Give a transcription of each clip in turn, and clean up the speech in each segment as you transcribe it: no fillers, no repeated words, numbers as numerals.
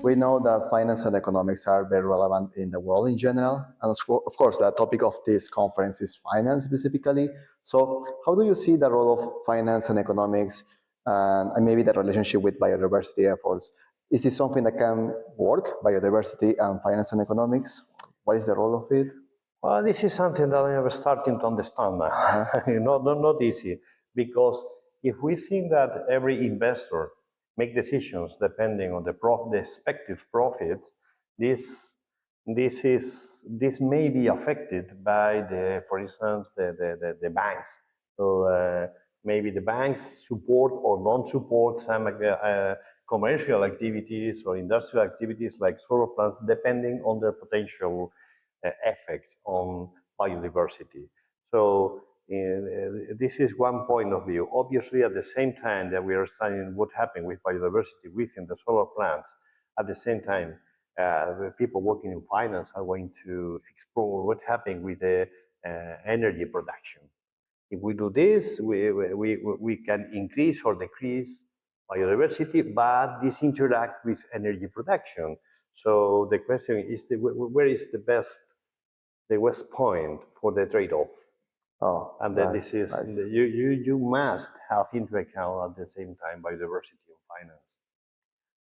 We know that finance and economics are very relevant in the world in general. And of course, the topic of this conference is finance specifically. So how do you see the role of finance and economics and maybe the relationship with biodiversity efforts? Is this something that can work, biodiversity and finance and economics? What is the role of it? Well, this is something that I am starting to understand now. Not easy, because if we think that every investor make decisions depending on the expected profits, this may be affected by for instance, the banks. So maybe the banks support or don't support some commercial activities or industrial activities like solar plants, depending on their potential effect on biodiversity. So this is one point of view. Obviously, at the same time that we are studying what happened with biodiversity within the solar plants, at the same time, the people working in finance are going to explore what happened with the energy production. If we do this, we can increase or decrease biodiversity, but this interact with energy production. So the question is, where is the best point for the trade-off? Oh, and then this is nice. you must have into account at the same time biodiversity and finance.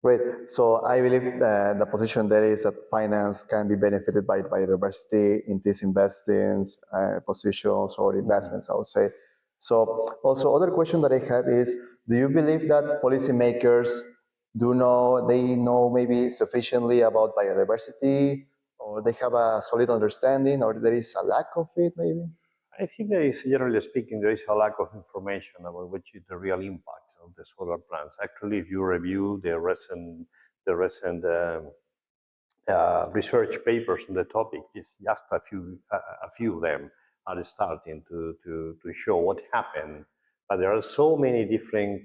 Great. So I believe the position there is that finance can be benefited by biodiversity in these investings, positions or investments, I would say. So also other question that I have is, do you believe that policymakers they know maybe sufficiently about biodiversity, or they have a solid understanding, or there is a lack of it maybe? I think there is, generally speaking, there is a lack of information about which is the real impact of the solar plants. Actually, if you review the recent research papers on the topic, it's just a few of them are starting to show what happened. But there are so many different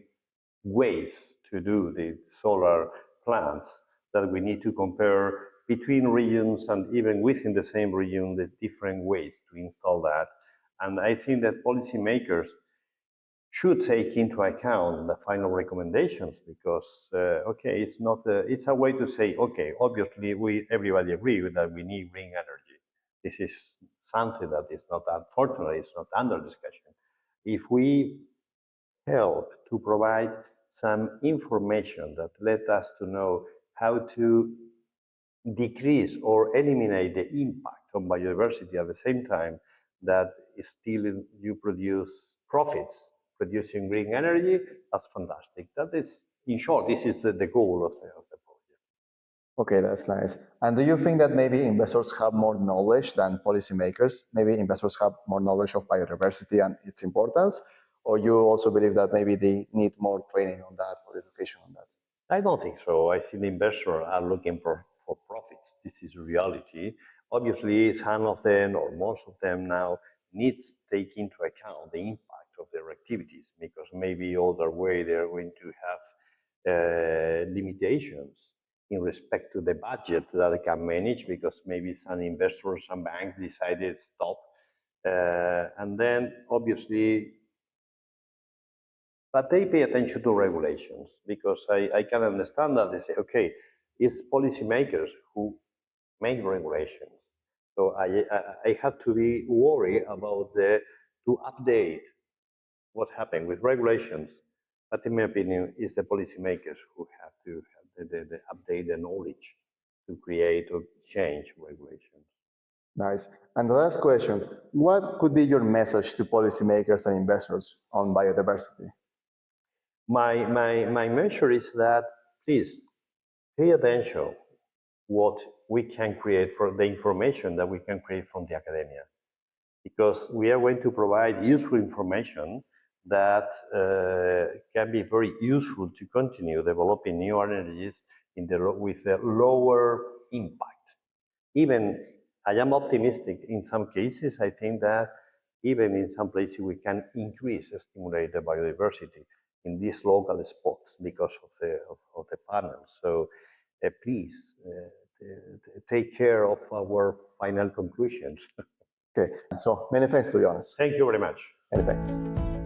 ways to do the solar plants that we need to compare between regions and even within the same region, the different ways to install that. And I think that policymakers should take into account the final recommendations, because okay, it's a way to say, okay, obviously everybody agree that we need green energy. This is something that is not, unfortunately, it's not under discussion. If we help to provide some information that let us to know how to decrease or eliminate the impact on biodiversity at the same time that still you produce profits producing green energy, that's fantastic. That is, in short, this is the goal of the project. Okay, that's nice. And do you think that maybe investors have more knowledge than policymakers? Maybe investors have more knowledge of biodiversity and its importance? Or you also believe that maybe they need more training on that or education on that? I don't think so. I think investors are looking for profits. This is reality. Obviously, some of them or most of them now needs to take into account the impact of their activities, because maybe other way they're going to have limitations in respect to the budget that they can manage, because maybe some investors, some banks decided to stop. And then obviously, but they pay attention to regulations, because I can understand that they say, okay, it's policymakers who make regulations. So I have to be worried about to update what happened with regulations. But in my opinion, it's the policymakers who have to have the update the knowledge to create or change regulations. Nice. And the last question, what could be your message to policymakers and investors on biodiversity? My measure is that, please, pay attention what we can create for the information that we can create from the academia, because we are going to provide useful information that can be very useful to continue developing new energies with a lower impact. Even I am optimistic in some cases. I think that even in some places we can stimulate the biodiversity in these local spots because of the panels. So please take care of our final conclusions. Okay, so many thanks to you, Jonas. Thank you very much. Many thanks.